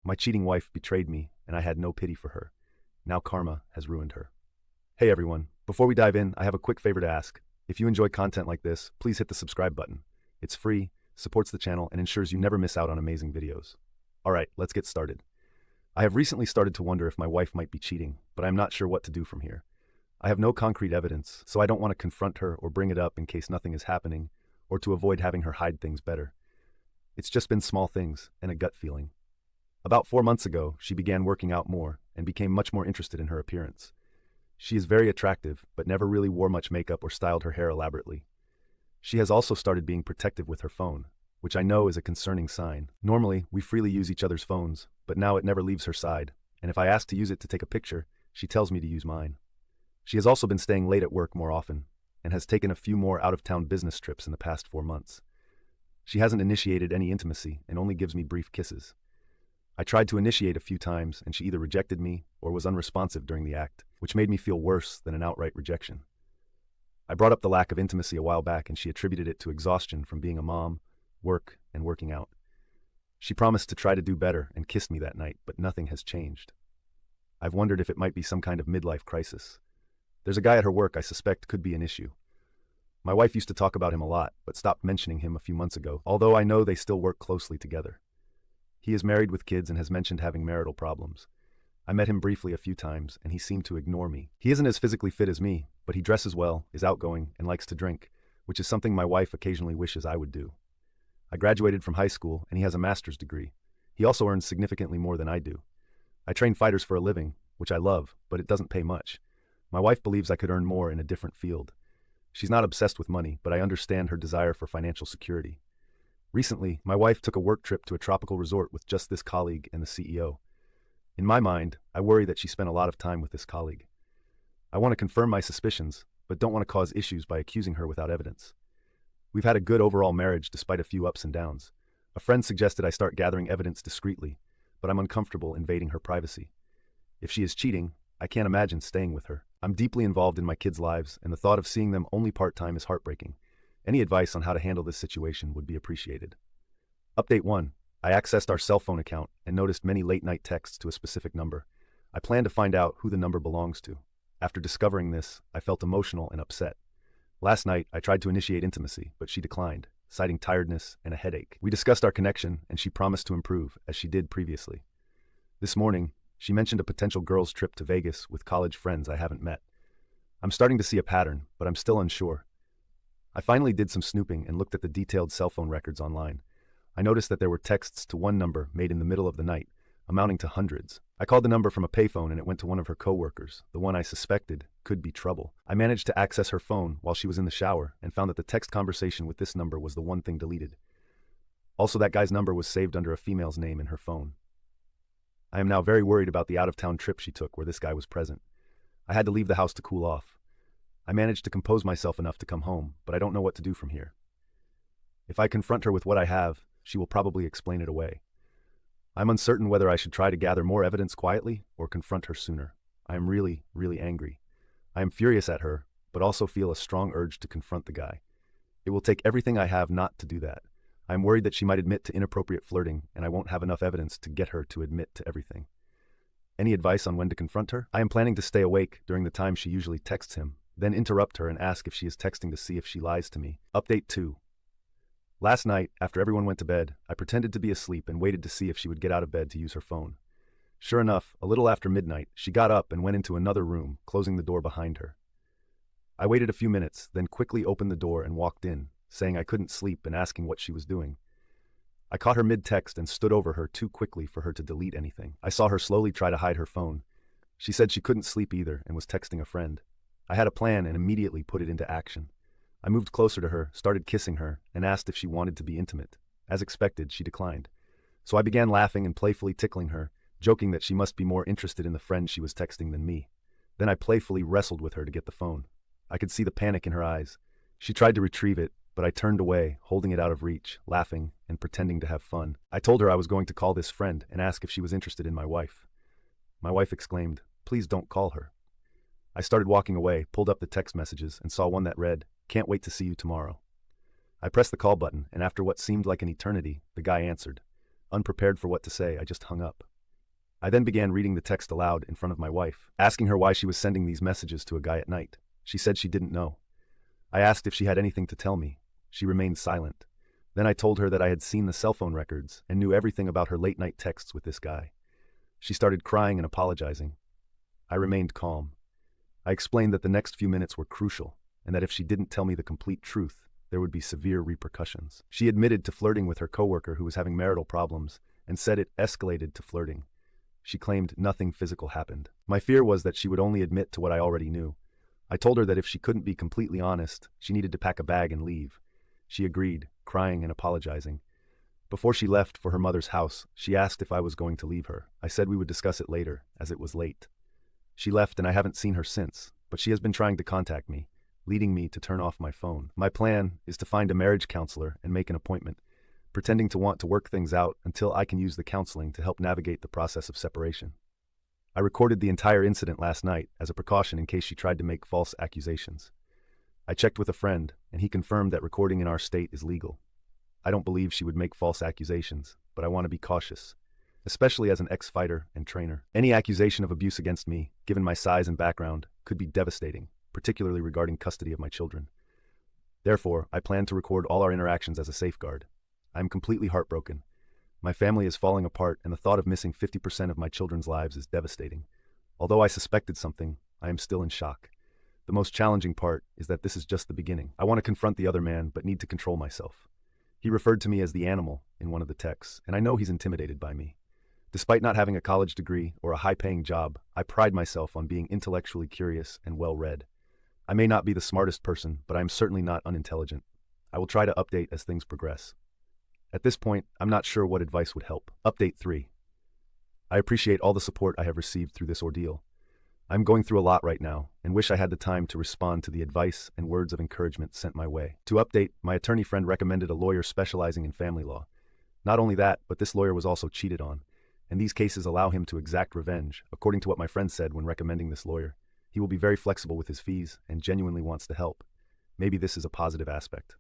My cheating wife betrayed me, and I had no pity for her. Now karma has ruined her. Hey everyone, before we dive in, I have a quick favor to ask. If you enjoy content like this, please hit the subscribe button. It's free, supports the channel, and ensures you never miss out on amazing videos. Alright, let's get started. I have recently started to wonder if my wife might be cheating, but I'm not sure what to do from here. I have no concrete evidence, so I don't want to confront her or bring it up in case nothing is happening, or to avoid having her hide things better. It's just been small things and a gut feeling. About 4 months ago, she began working out more and became much more interested in her appearance. She is very attractive, but never really wore much makeup or styled her hair elaborately. She has also started being protective with her phone, which I know is a concerning sign. Normally, we freely use each other's phones, but now it never leaves her side, and if I ask to use it to take a picture, she tells me to use mine. She has also been staying late at work more often, and has taken a few more out-of-town business trips in the past 4 months. She hasn't initiated any intimacy and only gives me brief kisses. I tried to initiate a few times, and she either rejected me or was unresponsive during the act, which made me feel worse than an outright rejection. I brought up the lack of intimacy a while back, and she attributed it to exhaustion from being a mom, work, and working out. She promised to try to do better and kissed me that night, but nothing has changed. I've wondered if it might be some kind of midlife crisis. There's a guy at her work I suspect could be an issue. My wife used to talk about him a lot, but stopped mentioning him a few months ago, although I know they still work closely together. He is married with kids and has mentioned having marital problems. I met him briefly a few times, and he seemed to ignore me. He isn't as physically fit as me, but he dresses well, is outgoing, and likes to drink, which is something my wife occasionally wishes I would do. I graduated from high school, and he has a master's degree. He also earns significantly more than I do. I train fighters for a living, which I love, but it doesn't pay much. My wife believes I could earn more in a different field. She's not obsessed with money, but I understand her desire for financial security. Recently, my wife took a work trip to a tropical resort with just this colleague and the CEO. In my mind, I worry that she spent a lot of time with this colleague. I want to confirm my suspicions, but don't want to cause issues by accusing her without evidence. We've had a good overall marriage despite a few ups and downs. A friend suggested I start gathering evidence discreetly, but I'm uncomfortable invading her privacy. If she is cheating, I can't imagine staying with her. I'm deeply involved in my kids' lives, and the thought of seeing them only part-time is heartbreaking. Any advice on how to handle this situation would be appreciated. Update 1. I accessed our cell phone account and noticed many late-night texts to a specific number. I plan to find out who the number belongs to. After discovering this, I felt emotional and upset. Last night, I tried to initiate intimacy, but she declined, citing tiredness and a headache. We discussed our connection, and she promised to improve, as she did previously. This morning, she mentioned a potential girls' trip to Vegas with college friends I haven't met. I'm starting to see a pattern, but I'm still unsure. I finally did some snooping and looked at the detailed cell phone records online. I noticed that there were texts to one number made in the middle of the night, amounting to hundreds. I called the number from a payphone and it went to one of her coworkers, the one I suspected could be trouble. I managed to access her phone while she was in the shower and found that the text conversation with this number was the one thing deleted. Also, that guy's number was saved under a female's name in her phone. I am now very worried about the out-of-town trip she took where this guy was present. I had to leave the house to cool off. I managed to compose myself enough to come home, but I don't know what to do from here. If I confront her with what I have, she will probably explain it away. I'm uncertain whether I should try to gather more evidence quietly or confront her sooner. I am really, really angry. I am furious at her, but also feel a strong urge to confront the guy. It will take everything I have not to do that. I am worried that she might admit to inappropriate flirting, and I won't have enough evidence to get her to admit to everything. Any advice on when to confront her? I am planning to stay awake during the time she usually texts him, then interrupt her and ask if she is texting to see if she lies to me. Update 2. Last night, after everyone went to bed, I pretended to be asleep and waited to see if she would get out of bed to use her phone. Sure enough, a little after midnight, she got up and went into another room, closing the door behind her. I waited a few minutes, then quickly opened the door and walked in, saying I couldn't sleep and asking what she was doing. I caught her mid-text and stood over her too quickly for her to delete anything. I saw her slowly try to hide her phone. She said she couldn't sleep either and was texting a friend. I had a plan and immediately put it into action. I moved closer to her, started kissing her, and asked if she wanted to be intimate. As expected, she declined. So I began laughing and playfully tickling her, joking that she must be more interested in the friend she was texting than me. Then I playfully wrestled with her to get the phone. I could see the panic in her eyes. She tried to retrieve it, but I turned away, holding it out of reach, laughing and pretending to have fun. I told her I was going to call this friend and ask if she was interested in my wife. My wife exclaimed, "Please don't call her." I started walking away, pulled up the text messages, and saw one that read, "Can't wait to see you tomorrow." I pressed the call button, and after what seemed like an eternity, the guy answered. Unprepared for what to say, I just hung up. I then began reading the text aloud in front of my wife, asking her why she was sending these messages to a guy at night. She said she didn't know. I asked if she had anything to tell me. She remained silent. Then I told her that I had seen the cell phone records and knew everything about her late-night texts with this guy. She started crying and apologizing. I remained calm. I explained that the next few minutes were crucial, and that if she didn't tell me the complete truth, there would be severe repercussions. She admitted to flirting with her coworker who was having marital problems and said it escalated to flirting. She claimed nothing physical happened. My fear was that she would only admit to what I already knew. I told her that if she couldn't be completely honest, she needed to pack a bag and leave. She agreed, crying and apologizing. Before she left for her mother's house, she asked if I was going to leave her. I said we would discuss it later, as it was late. She left and I haven't seen her since, but she has been trying to contact me, leading me to turn off my phone. My plan is to find a marriage counselor and make an appointment, pretending to want to work things out until I can use the counseling to help navigate the process of separation. I recorded the entire incident last night as a precaution in case she tried to make false accusations. I checked with a friend, and he confirmed that recording in our state is legal. I don't believe she would make false accusations, but I want to be cautious, especially as an ex-fighter and trainer. Any accusation of abuse against me, given my size and background, could be devastating, particularly regarding custody of my children. Therefore, I plan to record all our interactions as a safeguard. I am completely heartbroken. My family is falling apart, and the thought of missing 50% of my children's lives is devastating. Although I suspected something, I am still in shock. The most challenging part is that this is just the beginning. I want to confront the other man, but need to control myself. He referred to me as the animal in one of the texts, and I know he's intimidated by me. Despite not having a college degree or a high-paying job, I pride myself on being intellectually curious and well-read. I may not be the smartest person, but I am certainly not unintelligent. I will try to update as things progress. At this point, I'm not sure what advice would help. Update 3. I appreciate all the support I have received through this ordeal. I'm going through a lot right now, and wish I had the time to respond to the advice and words of encouragement sent my way. To update, my attorney friend recommended a lawyer specializing in family law. Not only that, but this lawyer was also cheated on, and these cases allow him to exact revenge, according to what my friend said when recommending this lawyer. He will be very flexible with his fees and genuinely wants to help. Maybe this is a positive aspect.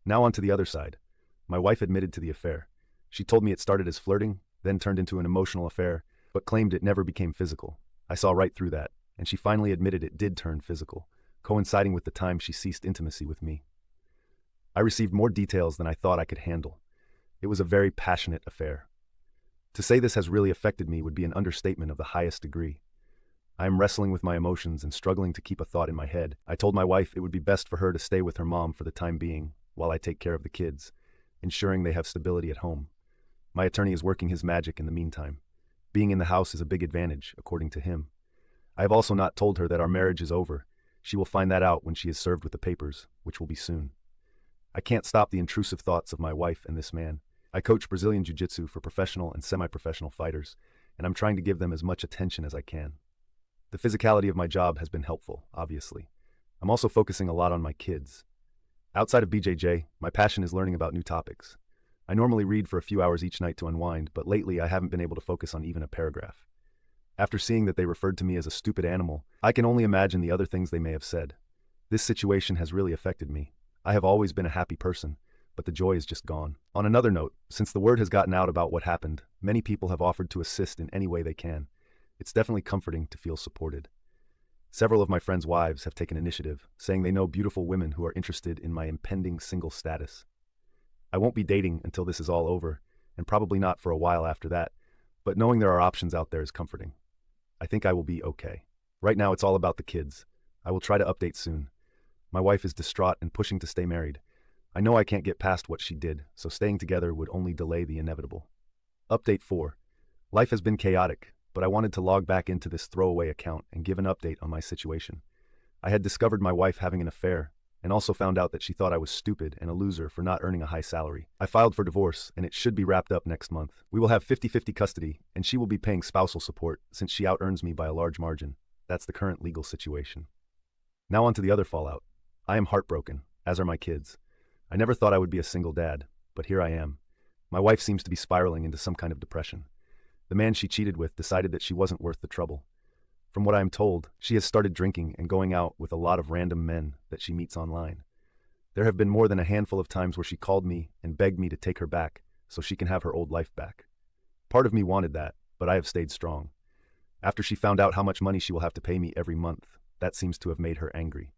Now on to the other side. My wife admitted to the affair. She told me it started as flirting, then turned into an emotional affair, but claimed it never became physical. I saw right through that, and she finally admitted it did turn physical, coinciding with the time she ceased intimacy with me. I received more details than I thought I could handle. It was a very passionate affair. To say this has really affected me would be an understatement of the highest degree. I am wrestling with my emotions and struggling to keep a thought in my head. I told my wife it would be best for her to stay with her mom for the time being, while I take care of the kids, ensuring they have stability at home. My attorney is working his magic in the meantime. Being in the house is a big advantage, according to him. I have also not told her that our marriage is over. She will find that out when she is served with the papers, which will be soon. I can't stop the intrusive thoughts of my wife and this man. I coach Brazilian Jiu-Jitsu for professional and semi-professional fighters, and I'm trying to give them as much attention as I can. The physicality of my job has been helpful, obviously. I'm also focusing a lot on my kids. Outside of BJJ, my passion is learning about new topics. I normally read for a few hours each night to unwind, but lately I haven't been able to focus on even a paragraph. After seeing that they referred to me as a stupid animal, I can only imagine the other things they may have said. This situation has really affected me. I have always been a happy person, but the joy is just gone. On another note, since the word has gotten out about what happened, many people have offered to assist in any way they can. It's definitely comforting to feel supported. Several of my friends' wives have taken initiative, saying they know beautiful women who are interested in my impending single status. I won't be dating until this is all over, and probably not for a while after that, but knowing there are options out there is comforting. I think I will be okay. Right now it's all about the kids. I will try to update soon. My wife is distraught and pushing to stay married. I know I can't get past what she did, so staying together would only delay the inevitable. Update 4. Life has been chaotic, but I wanted to log back into this throwaway account and give an update on my situation. I had discovered my wife having an affair, and also found out that she thought I was stupid and a loser for not earning a high salary. I filed for divorce, and it should be wrapped up next month. We will have 50-50 custody, and she will be paying spousal support since she out-earns me by a large margin. That's the current legal situation. Now on to the other fallout. I am heartbroken, as are my kids. I never thought I would be a single dad, but here I am. My wife seems to be spiraling into some kind of depression. The man she cheated with decided that she wasn't worth the trouble. From what I am told, she has started drinking and going out with a lot of random men that she meets online. There have been more than a handful of times where she called me and begged me to take her back so she can have her old life back. Part of me wanted that, but I have stayed strong. After she found out how much money she will have to pay me every month, that seems to have made her angry.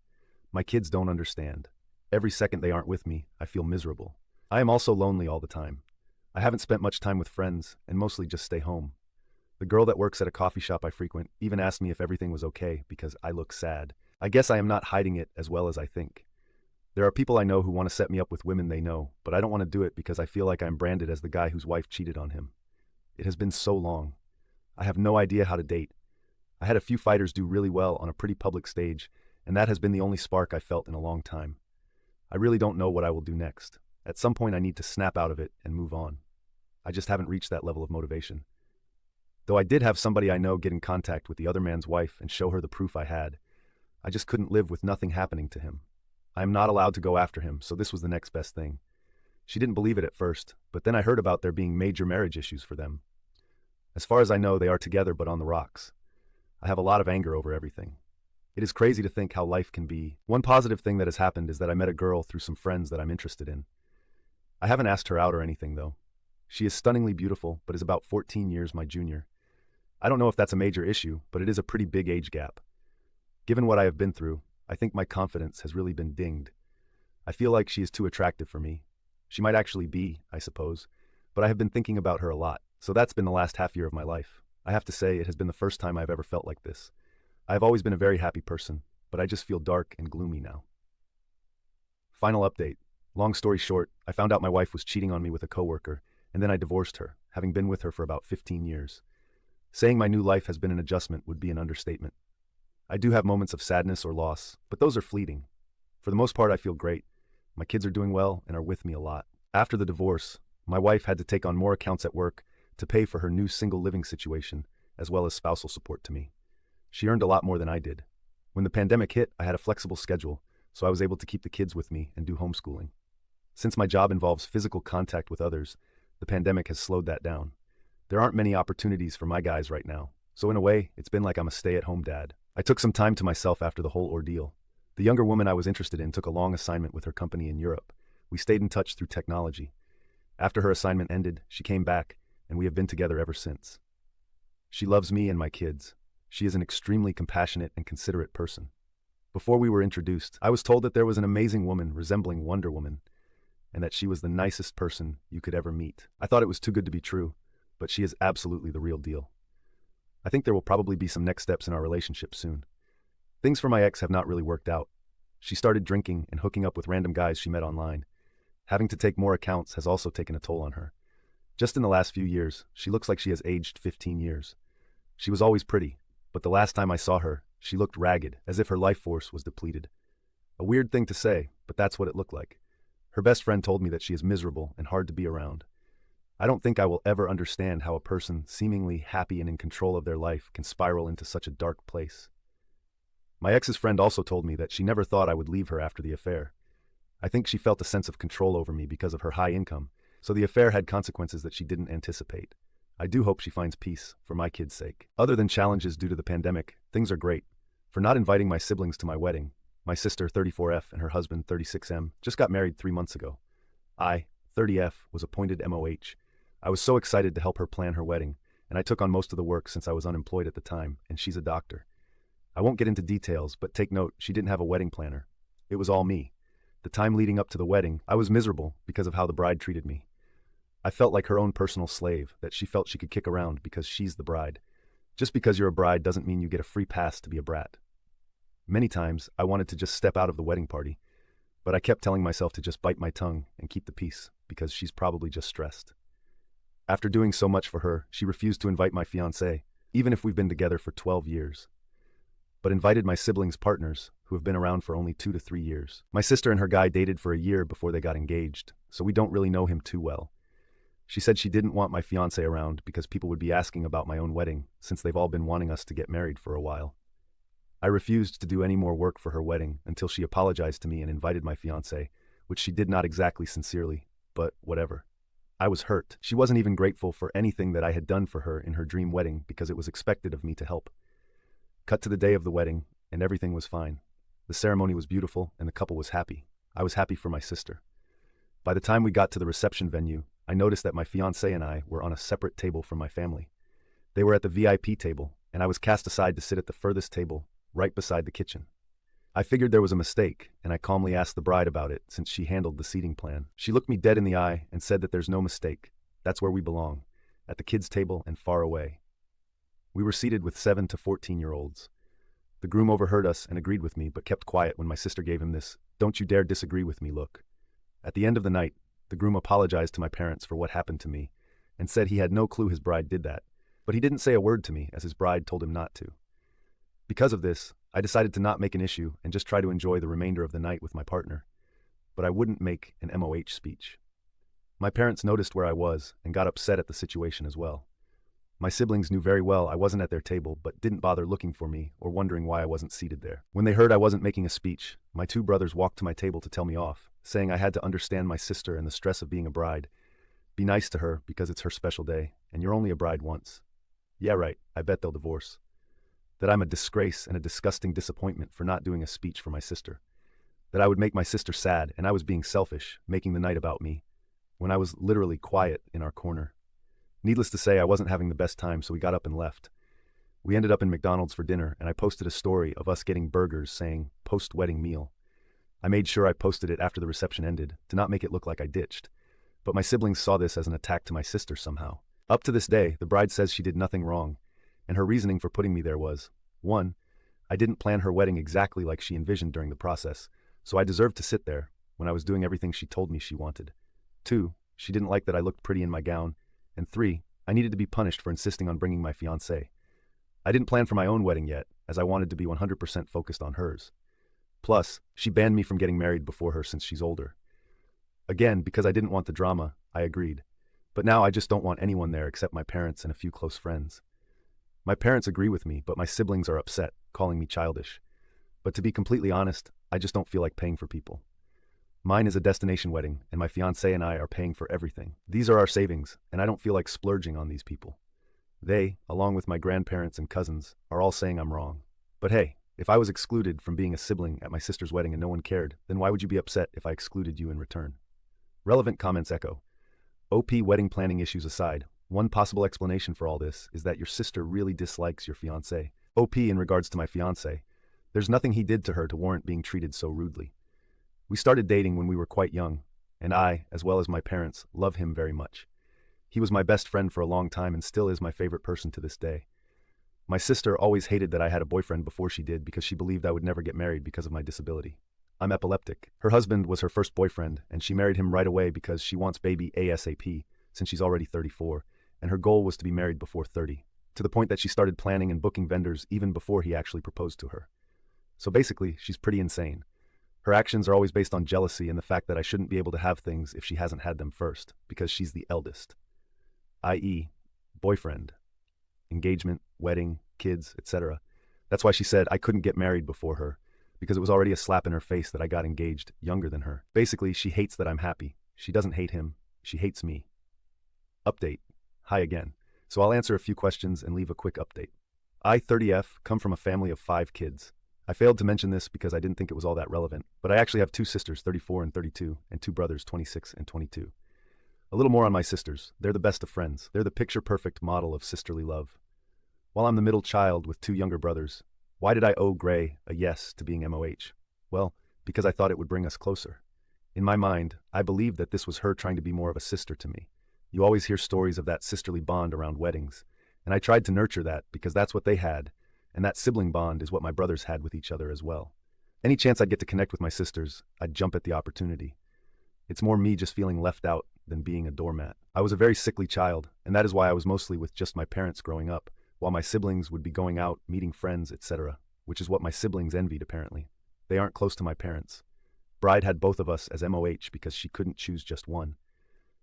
My kids don't understand. Every second they aren't with me, I feel miserable. I am also lonely all the time. I haven't spent much time with friends and mostly just stay home. The girl that works at a coffee shop I frequent even asked me if everything was okay because I look sad. I guess I am not hiding it as well as I think. There are people I know who want to set me up with women they know, but I don't want to do it because I feel like I'm branded as the guy whose wife cheated on him. It has been so long. I have no idea how to date. I had a few fighters do really well on a pretty public stage, and that has been the only spark I felt in a long time. I really don't know what I will do next. At some point I need to snap out of it and move on. I just haven't reached that level of motivation. Though I did have somebody I know get in contact with the other man's wife and show her the proof I had, I just couldn't live with nothing happening to him. I am not allowed to go after him, so this was the next best thing. She didn't believe it at first, but then I heard about there being major marriage issues for them. As far as I know, they are together but on the rocks. I have a lot of anger over everything. It is crazy to think how life can be. One positive thing that has happened is that I met a girl through some friends that I'm interested in. I haven't asked her out or anything, though. She is stunningly beautiful, but is about 14 years my junior. I don't know if that's a major issue, but it is a pretty big age gap. Given what I have been through, I think my confidence has really been dinged. I feel like she is too attractive for me. She might actually be, I suppose, but I have been thinking about her a lot, so that's been the last half year of my life. I have to say, it has been the first time I've ever felt like this. I have always been a very happy person, but I just feel dark and gloomy now. Final update. Long story short, I found out my wife was cheating on me with a coworker, and then I divorced her, having been with her for about 15 years. Saying my new life has been an adjustment would be an understatement. I do have moments of sadness or loss, but those are fleeting. For the most part, I feel great. My kids are doing well and are with me a lot. After the divorce, my wife had to take on more accounts at work to pay for her new single living situation, as well as spousal support to me. She earned a lot more than I did. When the pandemic hit, I had a flexible schedule, so I was able to keep the kids with me and do homeschooling. Since my job involves physical contact with others, the pandemic has slowed that down. There aren't many opportunities for my guys right now, so in a way, it's been like I'm a stay-at-home dad. I took some time to myself after the whole ordeal. The younger woman I was interested in took a long assignment with her company in Europe. We stayed in touch through technology. After her assignment ended, she came back, and we have been together ever since. She loves me and my kids. She is an extremely compassionate and considerate person. Before we were introduced, I was told that there was an amazing woman resembling Wonder Woman, and that she was the nicest person you could ever meet. I thought it was too good to be true, but she is absolutely the real deal. I think there will probably be some next steps in our relationship soon. Things for my ex have not really worked out. She started drinking and hooking up with random guys she met online. Having to take more accounts has also taken a toll on her. Just in the last few years, she looks like she has aged 15 years. She was always pretty, but the last time I saw her, she looked ragged, as if her life force was depleted. A weird thing to say, but that's what it looked like. Her best friend told me that she is miserable and hard to be around. I don't think I will ever understand how a person seemingly happy and in control of their life can spiral into such a dark place. My ex's friend also told me that she never thought I would leave her after the affair. I think she felt a sense of control over me because of her high income, so the affair had consequences that she didn't anticipate. I do hope she finds peace, for my kids' sake. Other than challenges due to the pandemic, things are great. For not inviting my siblings to my wedding, my sister 34F and her husband 36M just got married 3 months ago. I, 30F, was appointed MOH. I was so excited to help her plan her wedding, and I took on most of the work since I was unemployed at the time, and she's a doctor. I won't get into details, but take note, she didn't have a wedding planner. It was all me. The time leading up to the wedding, I was miserable because of how the bride treated me. I felt like her own personal slave that she felt she could kick around because she's the bride. Just because you're a bride doesn't mean you get a free pass to be a brat. Many times, I wanted to just step out of the wedding party, but I kept telling myself to just bite my tongue and keep the peace because she's probably just stressed. After doing so much for her, she refused to invite my fiancé, even if we've been together for 12 years. But invited my siblings' partners, who have been around for only 2 to 3 years. My sister and her guy dated for a year before they got engaged, so we don't really know him too well. She said she didn't want my fiancé around because people would be asking about my own wedding, since they've all been wanting us to get married for a while. I refused to do any more work for her wedding until she apologized to me and invited my fiancé, which she did not exactly sincerely, but whatever. I was hurt. She wasn't even grateful for anything that I had done for her in her dream wedding because it was expected of me to help. Cut to the day of the wedding, and everything was fine. The ceremony was beautiful, and the couple was happy. I was happy for my sister. By the time we got to the reception venue, I noticed that my fiancé and I were on a separate table from my family. They were at the VIP table, and I was cast aside to sit at the furthest table, right beside the kitchen. I figured there was a mistake, and I calmly asked the bride about it since she handled the seating plan. She looked me dead in the eye and said that there's no mistake. That's where we belong, at the kids' table and far away. We were seated with 7 to 14-year-olds. The groom overheard us and agreed with me, but kept quiet when my sister gave him this "don't you dare disagree with me" look. At the end of the night, the groom apologized to my parents for what happened to me and said he had no clue his bride did that, but he didn't say a word to me as his bride told him not to. Because of this, I decided to not make an issue and just try to enjoy the remainder of the night with my partner. But I wouldn't make an MOH speech. My parents noticed where I was and got upset at the situation as well. My siblings knew very well I wasn't at their table but didn't bother looking for me or wondering why I wasn't seated there. When they heard I wasn't making a speech, my 2 brothers walked to my table to tell me off, saying I had to understand my sister and the stress of being a bride. Be nice to her because it's her special day, and you're only a bride once. Yeah, right, I bet they'll divorce. That I'm a disgrace and a disgusting disappointment for not doing a speech for my sister. That I would make my sister sad and I was being selfish, making the night about me, when I was literally quiet in our corner. Needless to say, I wasn't having the best time, so we got up and left. We ended up in McDonald's for dinner, and I posted a story of us getting burgers saying, "post-wedding meal." I made sure I posted it after the reception ended, to not make it look like I ditched. But my siblings saw this as an attack to my sister somehow. Up to this day, the bride says she did nothing wrong, and her reasoning for putting me there was, 1. I didn't plan her wedding exactly like she envisioned during the process, so I deserved to sit there when I was doing everything she told me she wanted. 2. She didn't like that I looked pretty in my gown. And 3. I needed to be punished for insisting on bringing my fiancé. I didn't plan for my own wedding yet, as I wanted to be 100% focused on hers. Plus, she banned me from getting married before her since she's older. Again, because I didn't want the drama, I agreed. But now I just don't want anyone there except my parents and a few close friends. My parents agree with me, but my siblings are upset, calling me childish. But to be completely honest, I just don't feel like paying for people. Mine is a destination wedding, and my fiancé and I are paying for everything. These are our savings, and I don't feel like splurging on these people. They, along with my grandparents and cousins, are all saying I'm wrong. But hey, if I was excluded from being a sibling at my sister's wedding and no one cared, then why would you be upset if I excluded you in return? Relevant comments echo. OP wedding planning issues aside, one possible explanation for all this is that your sister really dislikes your fiancé. OP in regards to my fiancé, there's nothing he did to her to warrant being treated so rudely. We started dating when we were quite young, and I, as well as my parents, love him very much. He was my best friend for a long time and still is my favorite person to this day. My sister always hated that I had a boyfriend before she did because she believed I would never get married because of my disability. I'm epileptic. Her husband was her first boyfriend, and she married him right away because she wants baby ASAP, since she's already 34, and her goal was to be married before 30, to the point that she started planning and booking vendors even before he actually proposed to her. So basically, she's pretty insane. Her actions are always based on jealousy and the fact that I shouldn't be able to have things if she hasn't had them first, because she's the eldest. I.e., boyfriend, engagement, wedding, kids, etc. That's why she said I couldn't get married before her, because it was already a slap in her face that I got engaged younger than her. Basically, she hates that I'm happy. She doesn't hate him. She hates me. Update. Hi again. So I'll answer a few questions and leave a quick update. I, 30F, come from a family of 5 kids. I failed to mention this because I didn't think it was all that relevant, but I actually have 2 sisters, 34 and 32, and 2 brothers, 26 and 22. A little more on my sisters. They're the best of friends. They're the picture-perfect model of sisterly love. While I'm the middle child with 2 younger brothers, why did I owe Gray a yes to being MOH? Well, because I thought it would bring us closer. In my mind, I believed that this was her trying to be more of a sister to me. You always hear stories of that sisterly bond around weddings, and I tried to nurture that because that's what they had, and that sibling bond is what my brothers had with each other as well. Any chance I'd get to connect with my sisters, I'd jump at the opportunity. It's more me just feeling left out than being a doormat. I was a very sickly child, and that is why I was mostly with just my parents growing up, while my siblings would be going out, meeting friends, etc., which is what my siblings envied apparently. They aren't close to my parents. Bride had both of us as MOH because she couldn't choose just one.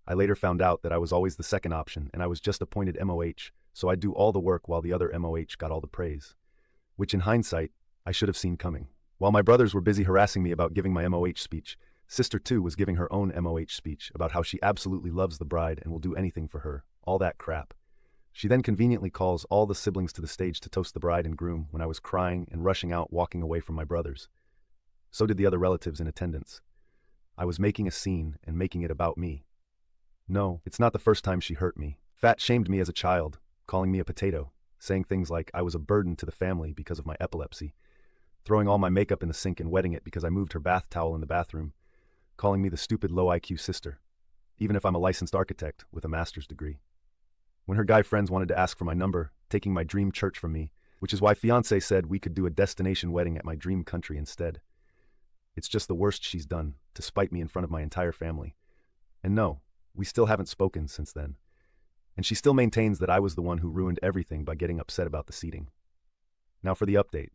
I later found out that I was always the second option, and I was just appointed MOH, so I'd do all the work while the other MOH got all the praise. Which in hindsight, I should have seen coming. While my brothers were busy harassing me about giving my MOH speech, Sister 2 was giving her own MOH speech about how she absolutely loves the bride and will do anything for her, all that crap. She then conveniently calls all the siblings to the stage to toast the bride and groom when I was crying and rushing out walking away from my brothers. So did the other relatives in attendance. I was making a scene and making it about me. No, it's not the first time she hurt me. Fat shamed me as a child, calling me a potato, saying things like I was a burden to the family because of my epilepsy, throwing all my makeup in the sink and wetting it because I moved her bath towel in the bathroom, calling me the stupid low IQ sister, even if I'm a licensed architect with a master's degree. When her guy friends wanted to ask for my number, taking my dream church from me, which is why fiancé said we could do a destination wedding at my dream country instead. It's just the worst she's done, to spite me in front of my entire family. And no, we still haven't spoken since then. And she still maintains that I was the one who ruined everything by getting upset about the seating. Now for the update.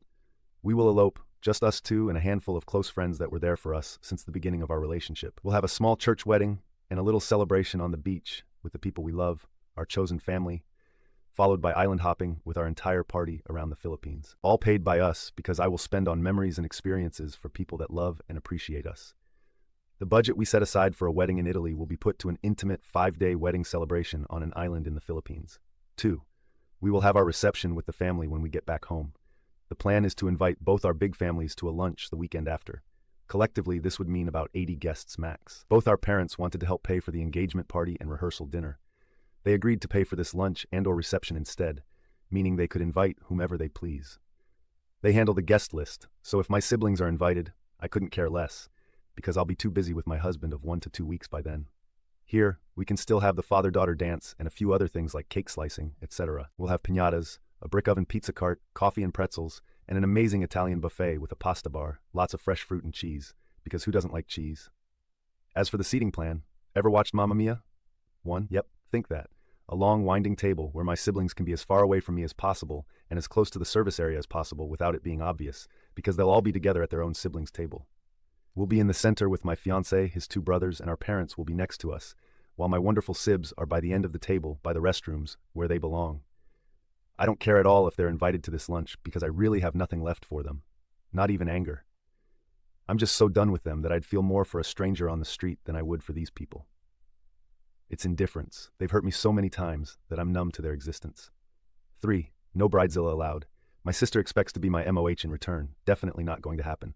We will elope, just us two and a handful of close friends that were there for us since the beginning of our relationship. We'll have a small church wedding and a little celebration on the beach with the people we love, our chosen family, followed by island hopping with our entire party around the Philippines. All paid by us because I will spend on memories and experiences for people that love and appreciate us. The budget we set aside for a wedding in Italy will be put to an intimate 5-day wedding celebration on an island in the Philippines. 2. We will have our reception with the family when we get back home. The plan is to invite both our big families to a lunch the weekend after. Collectively, this would mean about 80 guests max. Both our parents wanted to help pay for the engagement party and rehearsal dinner. They agreed to pay for this lunch and/or reception instead, meaning they could invite whomever they please. They handle the guest list, so if my siblings are invited, I couldn't care less, because I'll be too busy with my husband of 1 to 2 weeks by then. Here, we can still have the father-daughter dance and a few other things like cake slicing, etc. We'll have piñatas, a brick oven pizza cart, coffee and pretzels, and an amazing Italian buffet with a pasta bar, lots of fresh fruit and cheese, because who doesn't like cheese? As for the seating plan, ever watched Mamma Mia? 1? Yep, think that. A long, winding table where my siblings can be as far away from me as possible and as close to the service area as possible without it being obvious, because they'll all be together at their own siblings' table. We'll be in the center with my fiancé, his 2 brothers, and our parents will be next to us, while my wonderful sibs are by the end of the table, by the restrooms, where they belong. I don't care at all if they're invited to this lunch because I really have nothing left for them. Not even anger. I'm just so done with them that I'd feel more for a stranger on the street than I would for these people. It's indifference. They've hurt me so many times that I'm numb to their existence. 3. No bridezilla allowed. My sister expects to be my MOH in return. Definitely not going to happen.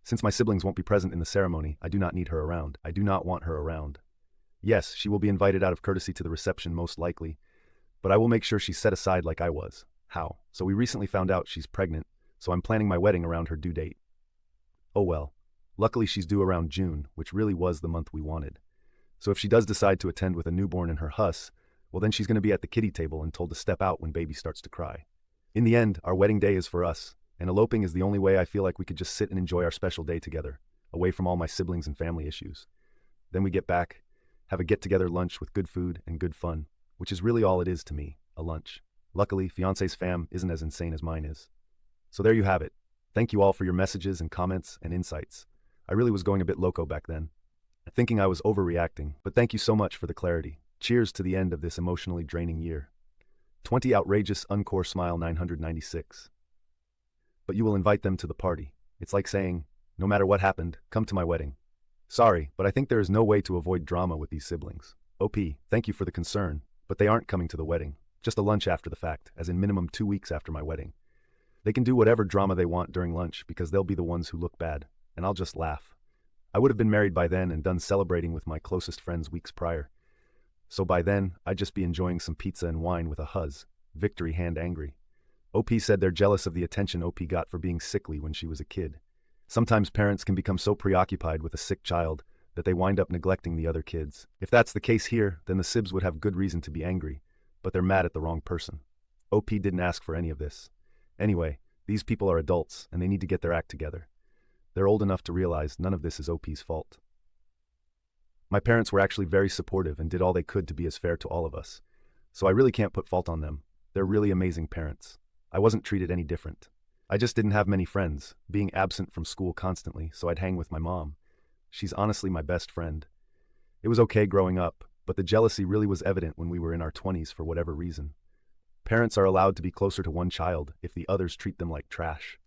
Since my siblings won't be present in the ceremony, I do not need her around. I do not want her around. Yes, she will be invited out of courtesy to the reception most likely, but I will make sure she's set aside like I was. How? So we recently found out she's pregnant, so I'm planning my wedding around her due date. Oh well. Luckily she's due around June, which really was the month we wanted. So if she does decide to attend with a newborn in her huss, well then she's going to be at the kiddie table and told to step out when baby starts to cry. In the end, our wedding day is for us, and eloping is the only way I feel like we could just sit and enjoy our special day together, away from all my siblings and family issues. Then we get back, have a get-together lunch with good food and good fun, which is really all it is to me, a lunch. Luckily, fiancé's fam isn't as insane as mine is. So there you have it. Thank you all for your messages and comments and insights. I really was going a bit loco back then, thinking I was overreacting, but thank you so much for the clarity. Cheers to the end of this emotionally draining year. 20 outrageous Encore Smile 996. But you will invite them to the party. It's like saying, no matter what happened, come to my wedding. Sorry, but I think there is no way to avoid drama with these siblings. OP, thank you for the concern, but they aren't coming to the wedding. Just a lunch after the fact, as in minimum 2 weeks after my wedding. They can do whatever drama they want during lunch because they'll be the ones who look bad, and I'll just laugh. I would have been married by then and done celebrating with my closest friends weeks prior. So by then, I'd just be enjoying some pizza and wine with a huzz, victory hand angry. OP said they're jealous of the attention OP got for being sickly when she was a kid. Sometimes parents can become so preoccupied with a sick child that they wind up neglecting the other kids. If that's the case here, then the sibs would have good reason to be angry, but they're mad at the wrong person. OP didn't ask for any of this. Anyway, these people are adults and they need to get their act together. They're old enough to realize none of this is OP's fault. My parents were actually very supportive and did all they could to be as fair to all of us. So I really can't put fault on them. They're really amazing parents. I wasn't treated any different. I just didn't have many friends, being absent from school constantly, so I'd hang with my mom. She's honestly my best friend. It was okay growing up, but the jealousy really was evident when we were in our 20s for whatever reason. Parents are allowed to be closer to one child if the others treat them like trash.